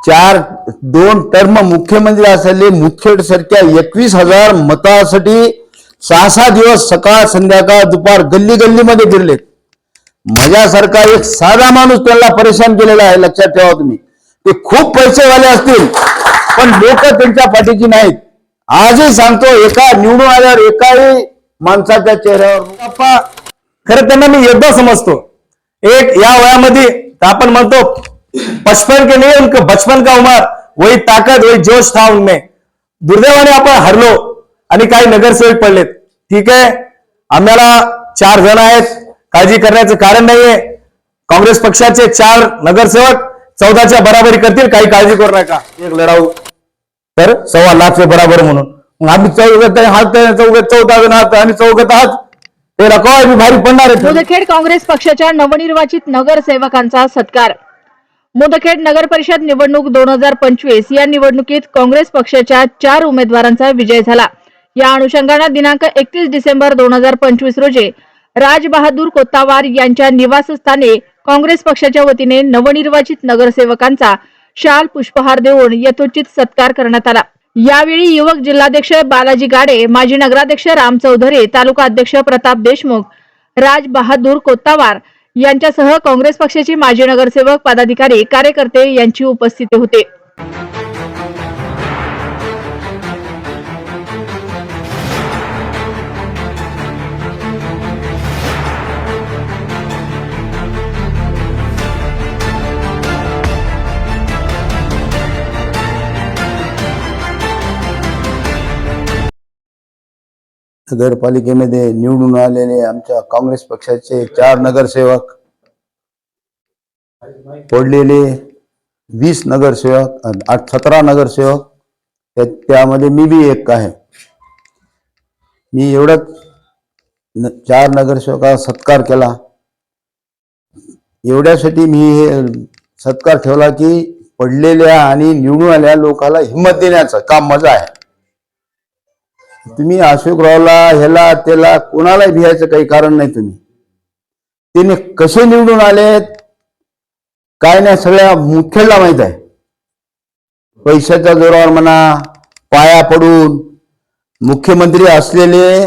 चार 2 टर्म मुख्यमंत्री असलेले मुखेड सारख्या 21,000 मतासाठी 6-6 दिवस सकाळ संध्याकाळ दुपार गल्ली गल्लीमध्ये फिरलेत. माझ्यासारखा एक साधा माणूस त्यांना परेशान केलेला आहे. लक्षात ठेवा तुम्ही. ते खूप पैसेवाले असतील पण लोक त्यांच्या पाठीची नाहीत. आजही सांगतो, एका निवडून आल्यावर एकाही माणसाच्या चेहऱ्यावर खरं त्यांना मी योद्धा समजतो. एक या वयामध्ये आपण म्हणतो 55 के नहीं उनका बचपन का उमर, वही ताकत वही जोश था उनमें. दुर्दैवाने आपण हरलो आणि काही नगरसेवक पडलेत. ठीक आहे, आम्हाला 4 जण आहेत, काळजी करण्याचं कारण नाहीये. काँग्रेस पक्षाचे 4 नगरसेवक 14च्या बराबरी करतील, काही काळजी करू नका. एक लढाऊ तर 1.25 लाखचे बराबर म्हणून मग आम्ही चौघत जण आहात आणि चौघत आहात ते रकाव भारी पडणार आहे. मुदखेड काँग्रेस पक्षाच्या नवनिर्वाचित नगरसेवकांचा सत्कार. मुदखेड नगर परिषद निवडणूक 2025 या निवडणुकीत काँग्रेस पक्षाच्या 4 उमेदवारांचा विजय झाला. या अनुषंगाने दिनांक 31 डिसेंबर 2025 रोजी राज बहादूर कोत्तावार यांच्या निवासस्थानी काँग्रेस पक्षाच्या वतीने नवनिर्वाचित नगरसेवकांचा शाल पुष्पहार देऊन यथोचित सत्कार करण्यात आला. यावेळी युवक जिल्हाध्यक्ष बालाजी गाडे, माजी नगराध्यक्ष राम चौधरी, तालुका अध्यक्ष प्रताप देशमुख, राज बहादूर कोत्तावार यांच्यासह काँग्रेस पक्षाचे माजी नगरसेवक, पदाधिकारी, कार्यकर्ते यांची उपस्थिती होती. नगरपालिकेमध्ये निवडून आलेले आमच्या काँग्रेस पक्षाचे 4 नगरसेवक, पडलेले 20 नगरसेवक, 17 नगरसेवक, त्यामध्ये मी बी एक आहे. मी एवढंच 4 नगरसेवकाचा सत्कार केला. एवढ्यासाठी मी हे सत्कार ठेवला की पडलेल्या आणि निवडून आलेल्या लोकांना हिंमत देण्याचं काम माझं आहे. तुम्ही अशोकरावला ह्याला त्याला कोणाला भियायचं काही कारण नाही. तुम्ही त्याने कसे निवडून आलेत काय नाही सगळ्या मुखेडला माहित आहे. पैशाच्या जोरावर म्हणा, पाया पडून मुख्यमंत्री असलेले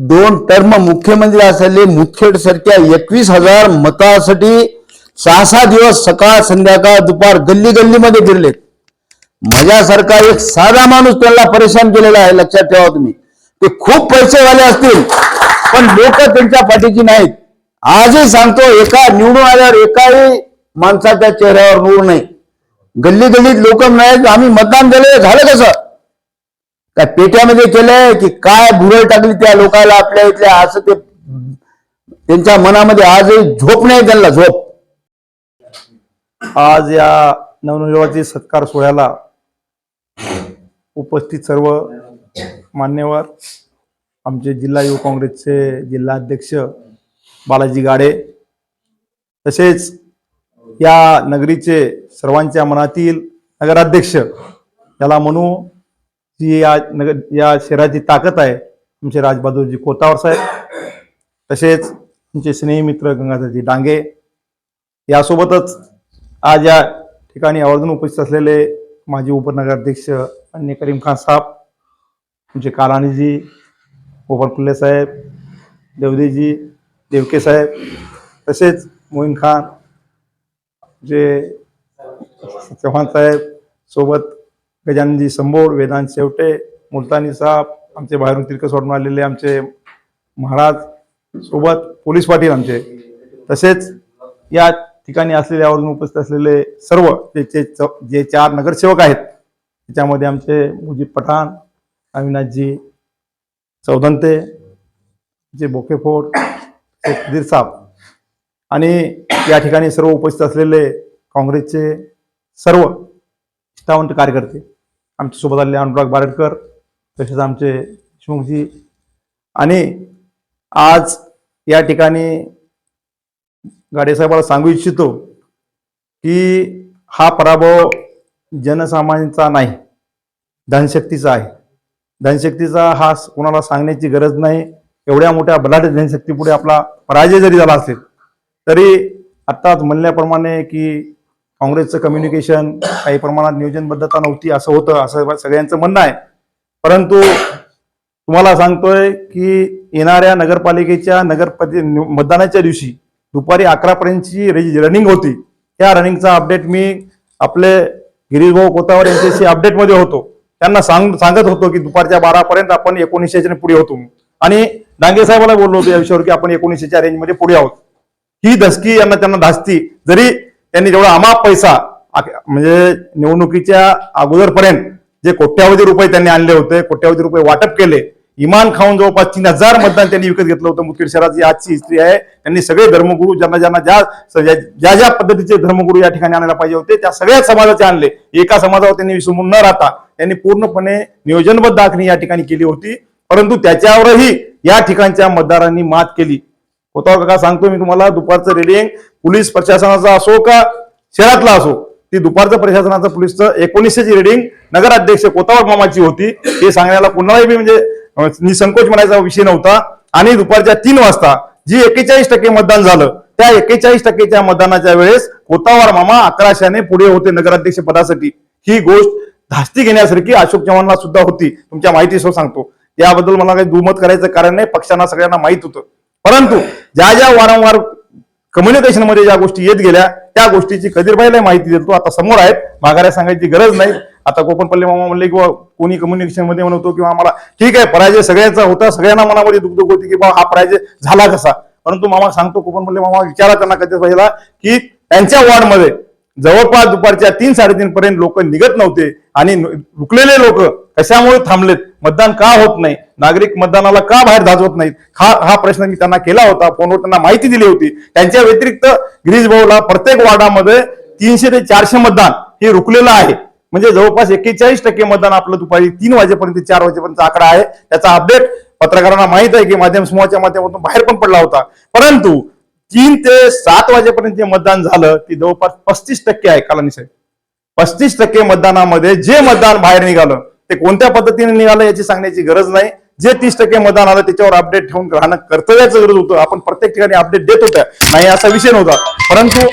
2 टर्म मुख्यमंत्री असलेले मुखेड सारख्या 21,000 मतासाठी 6-6 दिवस सकाळ संध्याकाळ दुपार गल्ली गल्लीमध्ये फिरलेत. माझ्यासारखा एक साधा माणूस त्यांना परेशान केलेला आहे. लक्षात ठेवा तुम्ही. ते खूप पैसेवाले असतील पण लोक त्यांच्या पाठीची नाहीत. आजही सांगतो, एका निवडून आल्यावर एकाही माणसाच्या चेहऱ्यावर नूर नाही. गल्ली गल्लीत लोक नाहीत. आम्ही मतदान दिले, झालं कसं काय पेट्यामध्ये केलंय की काय भुरळ टाकली त्या लोकांना आपल्या इथल्या, असं ते त्यांच्या मनामध्ये आजही झोप नाही. त्यांना झोप. आज या नवनिर्वाचित सत्कार सोहळ्याला उपस्थित सर्व मान्यवर, आमचे जिल्हा युवक काँग्रेसचे जिल्हाध्यक्ष बालाजी गाडे, तसेच या नगरीचे सर्वांच्या मनातील नगराध्यक्ष याला म्हणू जी या शहराची ताकद आहे, आमचे राजबहादूरजी कोतावर साहेब, तसेच आमचे स्नेही मित्र गंगाधरजी डांगे. यासोबतच आज या ठिकाणी आवर्जून उपस्थित असलेले माजी उपनगराध्यक्ष अन्य करीम खान साहेब, आमचे कालानीजी, गोपालकुल्ले साहेब, देवदेजी देवके साहेब, तसेच मोईन खान, जे चव्हाण साहेब, सोबत गजाननजी संबोर, वेदांत शेवटे, मुलतानी साहेब, आमचे बाहेरून तीर्थ सोडून आलेले आमचे महाराज, सोबत पोलीस पाटील आमचे, तसेच या ठिकाणी असलेल्यावरून उपस्थित असलेले सर्व जे 4 नगरसेवक आहेत, त्याच्यामध्ये आमचे मुजीब पठाण, अविनाशजी चौधंते, जे बोकेफोड, खदीर साहेब आणि या ठिकाणी सर्व उपस्थित असलेले काँग्रेसचे सर्व निष्ठावंत कार्यकर्ते, आमच्या सोबत आलेले अनुराग बारडकर, तसेच आमचे देशमुखजी. आणि आज या ठिकाणी गाडेसाहेबाला सांगू इच्छितो की हा पराभव जनसामान्यांचा नाही, धनशक्तीचा आहे. धनशक्तीचा हा कोणाला सांगण्याची गरज नाही. एवढ्या मोठ्या बलाढ्य जनशक्तीपुढे आपला पराजय जरी झाला असेल तरी आत्ताच म्हणल्याप्रमाणे की काँग्रेसचं कम्युनिकेशन काही प्रमाणात नियोजनबद्धता नव्हती असं होतं, असं सगळ्यांचं म्हणणं आहे. परंतु तुम्हाला सांगतोय की येणाऱ्या नगरपालिकेच्या मतदानाच्या दिवशी दुपारी 11 पर्यंतची रनिंग होती. त्या रनिंगचा अपडेट मी आपले गिरीशभाऊ कोतावरे यांच्याशी अपडेटमध्ये होतो. त्यांना सांगत होतो की दुपारच्या 12 पर्यंत आपण 1900च्या पुढे होतो आणि डांगे साहेबांना बोललो होतो या विषयावर की आपण 1900च्या रेंजमध्ये पुढे आहोत. ही धसकी त्यांना धास्ती, जरी त्यांनी जेवढा अमाप पैसा म्हणजे निवडणुकीच्या अगोदरपर्यंत जे कोट्यावधी रुपये त्यांनी आणले होते, कोट्यावधी रुपये वाटप केले, इमान खाऊन जवळपास 3000 मतदान त्यांनी विकत घेतलं होतं. मुदखेड शहराची आजची हिस्ट्री आहे. त्यांनी सगळे धर्मगुरू ज्यांना ज्या पद्धतीचे धर्मगुरू या ठिकाणी आणायला पाहिजे होते त्या सगळ्याच समाजाचे आणले. एका समाजावर त्यांनी विसंबून न राहता त्यांनी पूर्णपणे नियोजनबद्ध आखणी या ठिकाणी केली होती. परंतु त्याच्यावरही या ठिकाणच्या मतदारांनी मात केली. कोतावळ काका सांगतो मी तुम्हाला, दुपारचं रेडिंग पोलीस प्रशासनाचा असो का शहरातला असो, ती दुपारचं प्रशासनाचं पोलीसचं 1900ची रेडिंग नगराध्यक्ष कोतावळ मामाची होती. हे सांगण्याला कुणालाही म्हणजे निसंकोच म्हणायचा विषय नव्हता. आणि दुपारच्या 3 वाजता जी 41% मतदान झालं, त्या 41%च्या मतदानाच्या वेळेस कोतावळ मामा 1100ने पुढे होते नगराध्यक्ष पदासाठी. ही गोष्ट धास्ती घेण्यासारखी अशोक चव्हाणला सुद्धा होती. तुमच्या माहितीसह सांगतो, याबद्दल मला काही दुमत करायचं कारण नाही, पक्षांना सगळ्यांना माहित होतं. परंतु ज्या वारंवार कम्युनिकेशन मध्ये ज्या गोष्टी येत गेल्या त्या गोष्टीची कदीरबाईला माहिती देतो. आता समोर आहेत, माघाऱ्या सांगायची गरज नाही. आता कोकणपल्ली मामा म्हणले किंवा कोणी कम्युनिकेशन मध्ये म्हणतो किंवा आम्हाला ठीक आहे पराजय सगळ्यांचा होता, सगळ्यांना मनामध्ये दुखदुख होती की बाबा हा पराजय झाला कसा. परंतु मामा सांगतो, कोकणपल्ली मामा विचारा त्यांना कदीरबाईला की त्यांच्या वॉर्डमध्ये जवळपास दुपारच्या 3-3:30 पर्यंत लोक निघत नव्हते आणि रुकलेले लोक कशामुळे थांबलेत, मतदान का होत नाही, नागरिक मतदानाला का बाहेर धाजवत नाहीत, हा प्रश्न मी त्यांना केला होता. फोनवर त्यांना माहिती दिली होती. त्यांच्या व्यतिरिक्त गिरीश भाऊला प्रत्येक वार्डामध्ये 300 ते 400 मतदान हे रुकलेलं आहे. म्हणजे जवळपास 41% मतदान आपलं दुपारी 3 वाजेपर्यंत 4 वाजेपर्यंत आकडा आहे. त्याचा अपडेट पत्रकारांना माहित आहे की माध्यम समूहाच्या माध्यमातून बाहेर पण पडला होता. परंतु 3 ते 7 वाजेपर्यंत जे मतदान झालं ते जवळपास 35% आहे. कालानी साहेब, 35% मतदानामध्ये जे मतदान बाहेर निघालं ते कोणत्या पद्धतीने निघालं याची सांगण्याची गरज नाही. जे 30% मतदान आलं त्याच्यावर अपडेट ठेवून राहणं कर्तव्याचं गरज होतं. आपण प्रत्येक ठिकाणी अपडेट देत होत्या, नाही असा विषय नव्हता. परंतु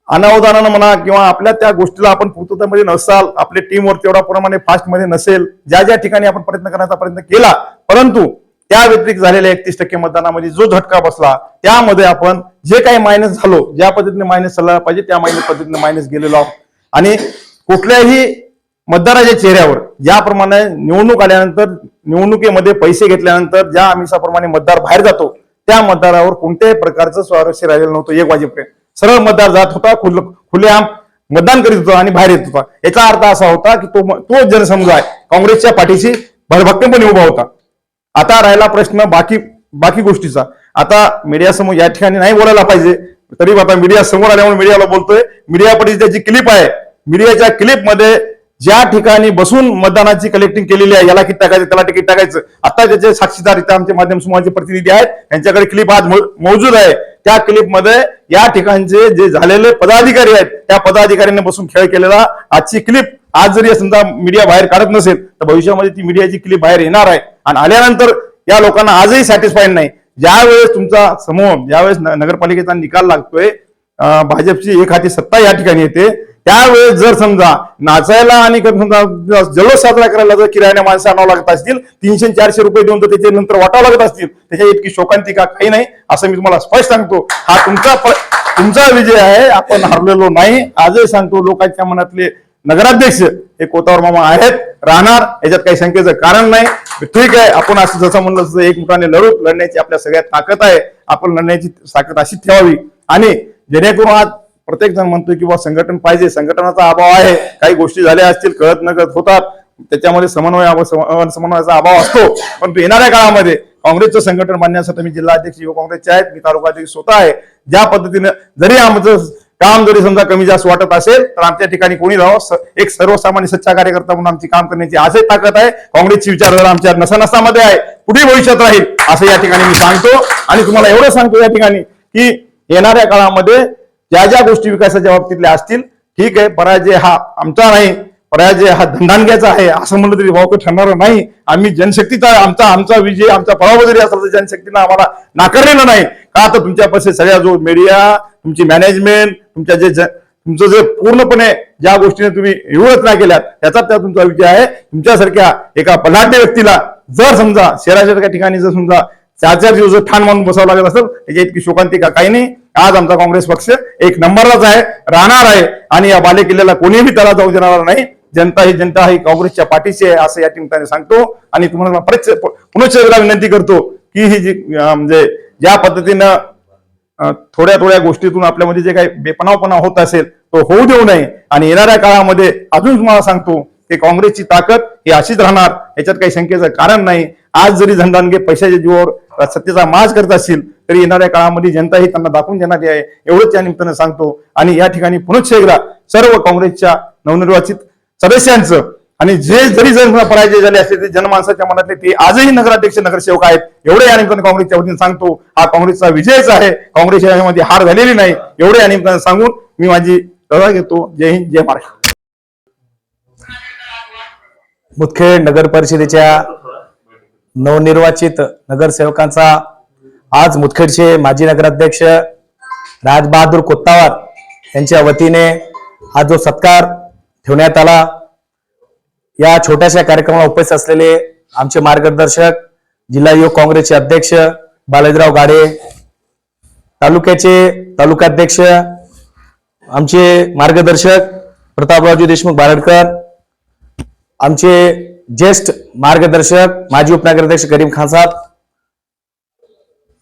अनावधानानं म्हणा किंवा आपल्या त्या गोष्टीला आपण पूर्ततेमध्ये नसाल, आपले टीमवर तेवढा प्रमाणे फास्ट मध्ये नसेल, ज्या ठिकाणी आपण प्रयत्न करण्याचा प्रयत्न केला, परंतु त्या व्यतिरिक्त झालेल्या 31% मतदानामध्ये जो झटका बसला त्यामध्ये आपण जे काही मायनस झालो, ज्या पद्धतीने मायनस झाला पाहिजे त्या पद्धतीने मायनस गेलेलो आहोत. आणि कुठल्याही मतदाराच्या चेहऱ्यावर ज्याप्रमाणे निवडणूक आल्यानंतर निवडणुकीमध्ये पैसे घेतल्यानंतर ज्या आमिषाप्रमाणे मतदार बाहेर जातो त्या मतदारावर कोणत्याही प्रकारचं स्वारस्य राहिलेलं नव्हतं. 1 वाजेपर्यंत सरळ मतदार जात होता, खुलेआम मतदान करीत होता आणि बाहेर येत होता. याचा अर्थ असा होता की तो जनसमुदाय आहे काँग्रेसच्या पाठीशी भरभक्कमपणे उभा होता. आता राहिला प्रश्न बाकी गोष्टीचा. आता मीडिया समोर या ठिकाणी नाही बोलायला पाहिजे, तरी आता मीडिया समोर आल्यामुळे मीडियाला बोलतोय. मीडिया परिषदेची क्लिप आहे, मीडियाच्या क्लिपमध्ये ज्या ठिकाणी बसून मतदानाची कलेक्टिंग केलेली आहे, याला किती टाकायचं त्याला तिकीट टाकायचं, आता त्याचे साक्षीदार इथे आमचे माध्यम समूहाचे प्रतिनिधी आहेत, त्यांच्याकडे क्लिप आज मौजूद आहे. त्या क्लिपमध्ये या ठिकाणचे जे झालेले पदाधिकारी आहेत त्या पदाधिकाऱ्यांनी बसून खेळ केलेला आजची क्लिप आज जरी समजा मीडिया बाहेर काढत नसेल तर भविष्यामध्ये ती मीडियाची क्लिप बाहेर येणार आहे. आणि आल्यानंतर या लोकांना आजही सॅटिस्फाईड नाही. ज्यावेळेस तुमचा समोर ज्यावेळेस नगरपालिकेचा निकाल लागतोय, भाजपची एक हाती सत्ता या ठिकाणी येते, त्यावेळेस जर समजा नाचायला आणि समजा जल्लोष साजरा करायला जर किरायाने माणसं आणावं लागत असतील, 300-400 रुपये देऊन तर त्याचे नंतर वाटावं लागत असतील, त्याच्या इतकी शोकांतिका काही नाही असं मी तुम्हाला स्पष्ट सांगतो. हा तुमचा विजय आहे, आपण हरलेलो नाही. आजही सांगतो, लोकांच्या मनातले नगराध्यक्ष हे कोतावळ मामा आहेत, राहणार, याच्यात काही शंकेचं कारण नाही. ठीक आहे, आपण असं जसं म्हणलं तसं एकमुखाने लढण्याची आपल्या सगळ्यात ताकद आहे. आपण लढण्याची ताकद अशी ठेवावी आणि जेणेकरून आज प्रत्येक जण म्हणतोय की संघटन पाहिजे, संघटनाचा अभाव आहे, काही गोष्टी झाल्या असतील कळत नकळत होतात, त्याच्यामध्ये समन्वयाचा अभाव असतो. परंतु येणाऱ्या काळामध्ये काँग्रेसचं संघटन बांधण्यासाठी मी जिल्हाध्यक्ष युवक काँग्रेसचे आहेत, मी तालुकाध्यक्ष स्वतः आहे. ज्या पद्धतीने जरी आमचं काम जरी समजा कमी जास्त वाटत असेल तर आमच्या ठिकाणी कोणी राहावं, एक सर्वसामान्य सच्चा कार्यकर्ता म्हणून आमची काम करण्याची आजही ताकद आहे. काँग्रेसची विचारधारा आमच्या नसानसामध्ये आहे, पुढे भविष्यात राहील असं या ठिकाणी मी सांगतो. आणि तुम्हाला एवढं सांगतो या ठिकाणी की येणाऱ्या काळामध्ये ज्या गोष्टी विकासाच्या बाबतीतल्या असतील, ठीक आहे, पराजय हा आमचा नाही, पराजय हा धंदाणग्याचा आहे असं म्हणलं तरी वावकं ठरणार नाही. आम्ही जनशक्तीचा आमचा विजय, आमचा पराभव जरी असला तर जनशक्तीनं आम्हाला नाकारलेलं नाही. का तर तुमच्यापाशी सगळ्या जो मीडिया तुमची मॅनेजमेंट, तुमचं जे पूर्णपणे ज्या गोष्टीने तुम्ही निवडणुका केल्यात त्याचा तुमचा विजय आहे. तुमच्यासारख्या एका बलाढ्य व्यक्तीला जर समजा शहराच्या ठिकाणी जर समजा 4-4 दिवस जर ठाण मानून बसावं लागत असेल त्याची इतकी शोकांतिका काही नाही. आज आमचा काँग्रेस पक्ष एक नंबरलाच आहे, राहणार आहे आणि या बालेकिल्ल्याला कोणीही त्याला जाऊ देणार नाही. जनता ही काँग्रेसच्या पाठीशी आहे असं या ठिकाणी सांगतो. आणि तुम्हाला पुनश्च विनंती करतो की ही जी म्हणजे ज्या पद्धतीनं थोड्या गोष्टीतून आपल्यामध्ये जे काही बेपणावपणा होत असेल तो होऊ देऊ नये. आणि येणाऱ्या काळामध्ये अजून तुम्हाला सांगतो की काँग्रेसची ताकद ही अशीच राहणार, याच्यात काही शंकेचं कारण नाही. आज जरी झंडानगे पैशाच्या जीवावर सत्तेचा माज करत असतील तरी येणाऱ्या काळामध्ये जनता ही त्यांना दाखवून देणार आहे, एवढंच या निमित्तानं सांगतो. आणि या ठिकाणी पुनश्च एकदा सर्व काँग्रेसच्या नवनिर्वाचित सदस्यांचं आणि जे जरी पराजय झाले असते ते जनमानसाच्या मनातले ते आजही नगराध्यक्ष नगरसेवक आहेत, एवढे या निमित्तानं काँग्रेसच्या वतीने सांगतो. हा काँग्रेसचा विजयच आहे, काँग्रेस यामध्ये हार झालेली नाही, एवढे या निमित्तानं सांगून मी माझी रजा घेतो. जय हिंद, जय महाराष्ट्र. मुदखेड नगर परिषदेच्या नवनिर्वाचित नगरसेवकांचा आज मुदखेडचे माजी नगराध्यक्ष राजबहादूर कोत्तावार यांच्या वतीने आज जो सत्कार ठेवण्यात आला, या छोट्याशा कार्यक्रमाला उपस्थित असलेले आमचे मार्गदर्शक जिल्हा युवक काँग्रेसचे अध्यक्ष बालाजीराव गाडे, तालुकाध्यक्ष आमचे मार्गदर्शक प्रतापरावजी देशमुख बारडकर, आमचे ज्येष्ठ मार्गदर्शक माजी उपनगराध्यक्ष करीम खान साहेब,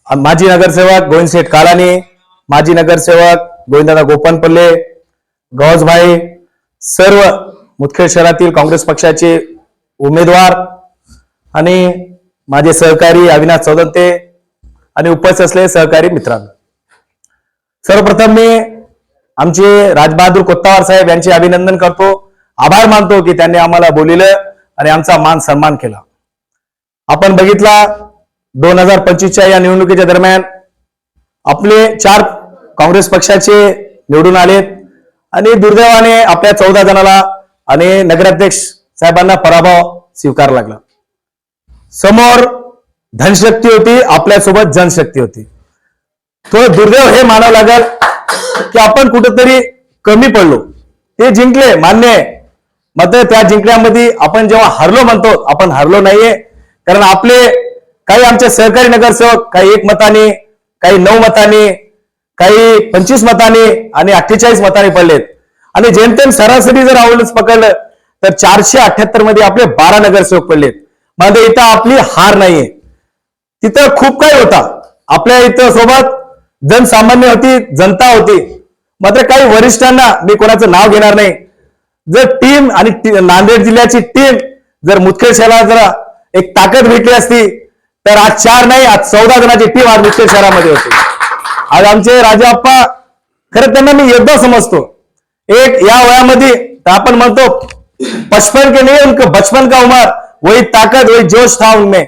माजी नगरसेवक गोविंद शेठ कालानी, माजी नगरसेवक गोविंददादा गोपनपल्ले, गौसभाई, सर्व मुदखेड शहरातील काँग्रेस पक्षाचे उमेदवार आणि माझे सहकारी अविनाश चौदंते आणि उपस्थित असलेले सहकारी मित्रांनो, सर्वप्रथम मी आमचे राजबहादूर कोत्तावार साहेब यांचे अभिनंदन करतो, आभार मानतो की त्यांनी आम्हाला बोलिलं आणि आमचा मान सन्मान केला. आपण बघितला 2025च्या या निवडणुकीच्या दरम्यान आपले 4 काँग्रेस पक्षाचे निवडून आलेत आणि दुर्दैवाने आपल्या 14 जणाला आणि नगराध्यक्ष साहेबांना पराभव स्वीकारावा लागला. समोर धनशक्ती होती, आपल्यासोबत जनशक्ती होती. थोडं दुर्दैव हे मानावं लागेल की आपण कुठेतरी कमी पडलो. ते जिंकले मान्य आहे, मात्र त्या जिंकण्यामध्ये आपण जेव्हा हरलो म्हणतो, आपण हरलो नाहीये. कारण आपले काही आमचे सहकारी नगरसेवक काही 1 मताने, काही 9 मताने, काही 25 मताने आणि 48 मताने पडलेत. आणि जेमतेम सरासरी जर आवडच पकडलं तर 478 मध्ये आपले 12 नगरसेवक पडलेत. म्हणजे इथं आपली हार नाहीये, तिथं खूप काही होता. आपल्या इथं सोबत जनसामान्य होती, जनता होती. मात्र काही वरिष्ठांना, मी कोणाचं नाव घेणार नाही, जर टीम आणि नांदेड जिल्ह्याची टीम जर मुदखेड शहराला जर एक ताकद भेटली असती तर आज 4 नाही, आज 14 जणांची टीम आज मुदखेड शहरामध्ये होती. आज आमचे राजाप्पा, खरं त्यांना मी योद्धा समजतो. एक या वयामध्ये आपण म्हणतो 55 के नहीं उनका बचपन का उमर, वही ताकद वही जोश था उनमें.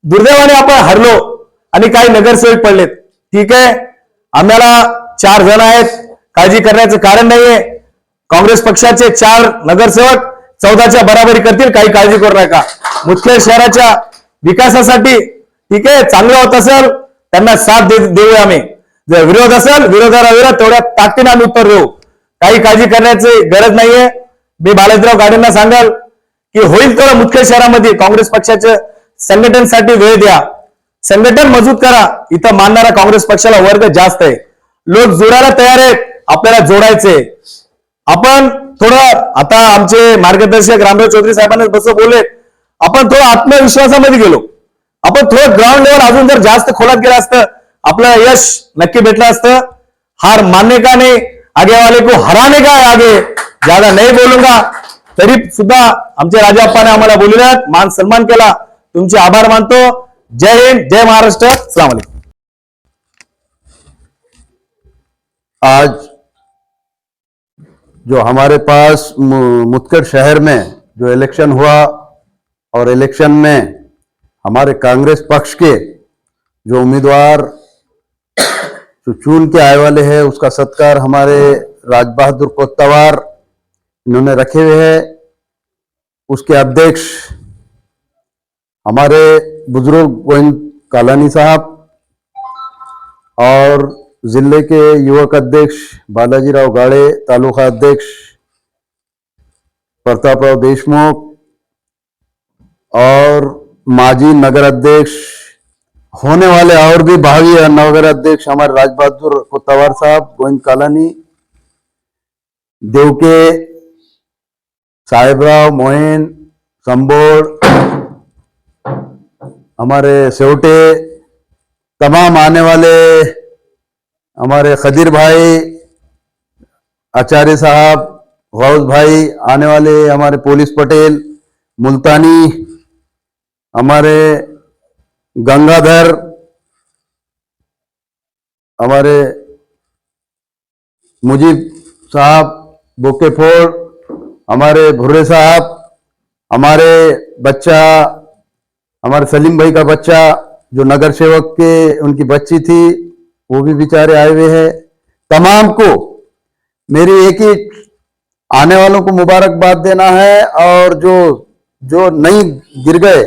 दुर्दैवाने आपण हरलो आणि काही नगरसेवक पडलेत. ठीक आहे, आम्हाला 4 जण आहेत, काळजी करण्याचं कारण नाहीये. काँग्रेस पक्षाचे 4 नगरसेवक 14च्या बराबरी करतील, काही काळजी करू नका. मुदखेड शहराच्या विकासासाठी ठीक आहे, चांगलं होत असेल त्यांना साथ देऊया आम्ही. जर विरोध असेल, विरोधाला विरोध, तेवढ्या ताकदीने आम्ही उत्तर देऊ. काही काळजी करण्याची गरज नाहीये. मी बालाजीराव गाडेंना सांगाल की होईल तेवढं मुदखेड शहरामध्ये काँग्रेस पक्षाच्या संघटनेसाठी वेळ द्या, संघटन मजबूत करा. इथं मानणारा काँग्रेस पक्षाला वर्ग जास्त आहे, लोक जोडायला तयार आहेत, आपल्याला जोडायचे. आपण थोडं आता आमचे मार्गदर्शक रामराव चौधरी साहेबांना बसं बोलले, आपण थोडं आत्मविश्वासामध्ये गेलो. आपण थोडं ग्राउंड लेवल अजून जर जास्त खोलात गेलं असतं आपलं यश नक्की भेटलं असतं. हार मानने का नहीं, आगे वाले को हराने का है. आगे ज्यादा नहीं बोलूंगा. तरी सुद्धा आमचे राजाप्पाने आम्हाला बोलल्यात, मान सन्मान केला. तुमचे आभार मानतो. जय हिंद, जय महाराष्ट्र. अस्सलाम वालेकुम. आज जो हमारे पास मुदखेड शहर में जो इलेक्शन हुआ और इलेक्शन में हमारे कांग्रेस पक्ष के जो उम्मीदवार जो चुन के आए वाले हैं उसका सत्कार हमारे राजबहादुर कोत्तावार इन्होंने रखे हुए हैं. उसके अध्यक्ष हमारे बुजुर्ग गोविंद कालानी साहब और जिले के युवक अध्यक्ष बालाजीराव गाड़े, तालुका अध्यक्ष प्रतापराव देशमुख और माजी नगर अध्यक्ष होने वाले और भी भावी नगर अध्यक्ष हमारे राजबहादुर कोत्तावार साहब, गोविंद कालानी, देवके, साहेबराव, मोहन, संबोड़, हमारे सेवटे, तमाम आने वाले हमारे खदीर भाई, आचार्य साहब, गौस भाई, आने वाले हमारे पुलिस पटेल, मुल्तानी, हमारे गंगाधर, हमारे मुजीब साहब, बोकेफोड़, हमारे भुर्रे साहब, हमारे बच्चा, हमारे सलीम भाई का बच्चा जो नगर सेवक के उनकी बच्ची थी वो भी बेचारे आए हुए हैं। तमाम को मेरी एक ही आने वालों को मुबारकबाद देना है, और जो नहीं गिर गए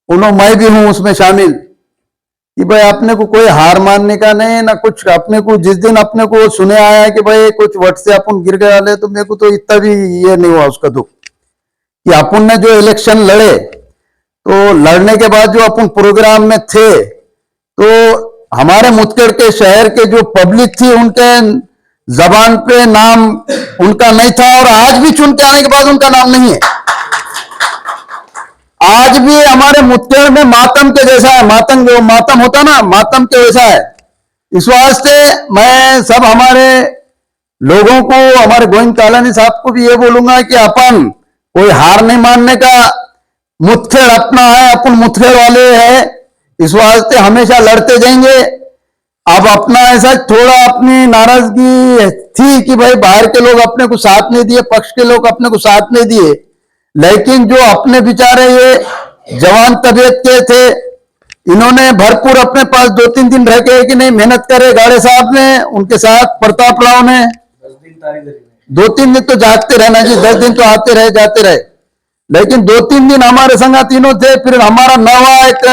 उन्हों मैं भी हूं उसमें शामिल कि भाई अपने को कोई हार मानने का नहीं ना कुछ। अपने को जिस दिन अपने को सुने आया कि भाई कुछ वट से अपन गिर गए वाले, तो मेरे को तो इतना भी ये नहीं हुआ उसका दुख कि अपन ने जो इलेक्शन लड़े, तो लड़ने के बाद जो अपन प्रोग्राम में थे, तो हमारे मुदखेड़ के शहर के जो पब्लिक थी उनके जबान पे नाम उनका नहीं था, और आज भी चुन के आने के बाद उनका नाम नहीं है। आज भी हमारे मुदखेड़ में मातम के जैसा है, मातम जो मातम होता ना, मातम के वैसा है। इस वास्ते मैं सब हमारे लोगों को, हमारे गोविंद कालानी साहब को भी ये बोलूंगा कि अपन कोई हार नहीं मानने का, मुदखेड़ अपना है, अपन मुदखेड़ वाले हैं, इस वास्ते हमेशा लड़ते जाएंगे। अब अपना ऐसा थोड़ा अपनी नाराजगी थी कि भाई बाहर के लोग अपने को साथ नहीं दिए, पक्ष के लोग अपने को साथ नहीं दिए, लेकिन जो अपने बेचारे ये जवान तबीयत के थे, इन्होंने भरपूर अपने पास 2-3 दिन रह के कि नहीं मेहनत करे, गाड़े साहब ने, उनके साथ प्रताप राव ने 2-3 दिन तो जागते रहना जी, 10 दिन तो आते रहे जाते रहे, लेकिन 2-3 दिन हमारे संग तीनों थे। फिर हमारा नवा एक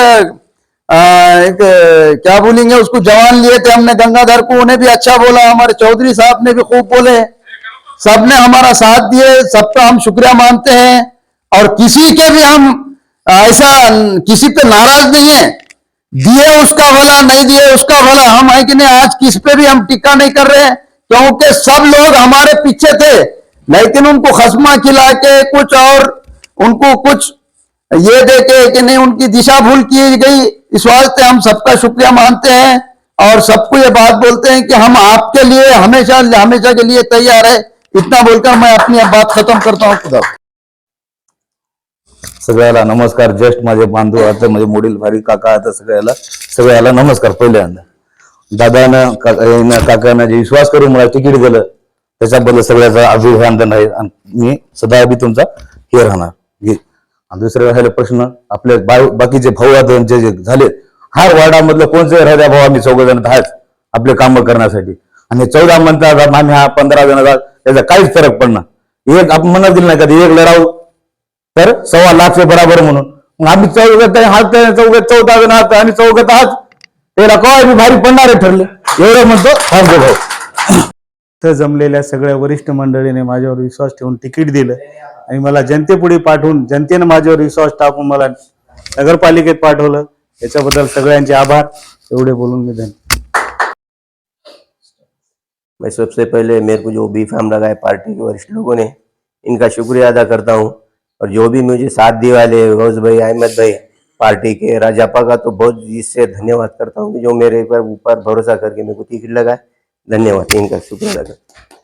क्या बोलेंगे उसको, जवान लिए थे हमने गंगाधर को, उन्हें भी अच्छा बोला, हमारे चौधरी साहब ने भी खूब बोले, सबने हमारा साथ दिए, सबका हम शुक्रिया मानते हैं। और किसी के भी हम ऐसा किसी पे नाराज नहीं है, दिए उसका भला, नहीं दिए उसका भला, हम है कि नहीं, आज किस पे भी हम टिक्का नहीं कर रहे हैं, क्योंकि सब लोग हमारे पीछे थे, लेकिन उनको खसमा खिला के कुछ और उनको कुछ ये देके कि नहीं उनकी दिशा भूल की गई। इस वास्ते हम सबका शुक्रिया मानते हैं और सबको ये बात बोलते हैं कि हम आपके लिए हमेशा हमेशा के लिए तैयार है। इतना बोलकर मैं अपनी बात खत्म करता हूँ। खुदा सगळ्याला नमस्कार. ज्येष्ठ माझे बांधव आता माझे मोडील भारी काका आता सगळ्याला नमस्कार. पहिल्यांदा दादानं काकांना जे विश्वास करून मला तिकीट दिलं त्याच्याबद्दल सगळ्याचा अभिनंदन आहे आणि मी सदा बी तुमचा हे राहणार. दुसरे राहिले प्रश्न आपले बाकीचे भाऊ आता जे झाले हार वार्डामधलं कोणते राजा भाऊ आम्ही 14 जण आहेत आपले काम करण्यासाठी आणि 14 म्हणतात आम्ही 15 जण त्याचा काहीच फरक पडणार. एक आपण म्हणत दिलं नाही कधी एक लढाऊ तर 1.25 लाख बराबर म्हणून मग आम्ही 14 जण आहात आणि 14 आहात त्याला काय बी भारी पडणारे ठरले एवढं म्हणतो थांबतो भाऊ. तर जमलेल्या सगळ्या वरिष्ठ मंडळीने माझ्यावर विश्वास ठेवून तिकीट दिलं आणि मला जनतेपुढे पाठवून जनतेने माझ्यावर विश्वास टाकून मला नगरपालिकेत पाठवलं. याच्याबद्दल सगळ्यांचे आभार. एवढे बोलून मी धन्यवाद. मैं सबसे पहले मेरे को जो बी फार्म लगाए पार्टी के वरिष्ठ लोगों ने, इनका शुक्रिया अदा करता हूँ. और जो भी मुझे साथ दिए वाले गौस भाई, अहमद भाई, पार्टी के राजापा का तो बहुत इससे धन्यवाद करता हूँ जो मेरे ऊपर भरोसा करके मेरे को टिकट लगाए. धन्यवाद, इनका शुक्रिया अदा करता हूँ.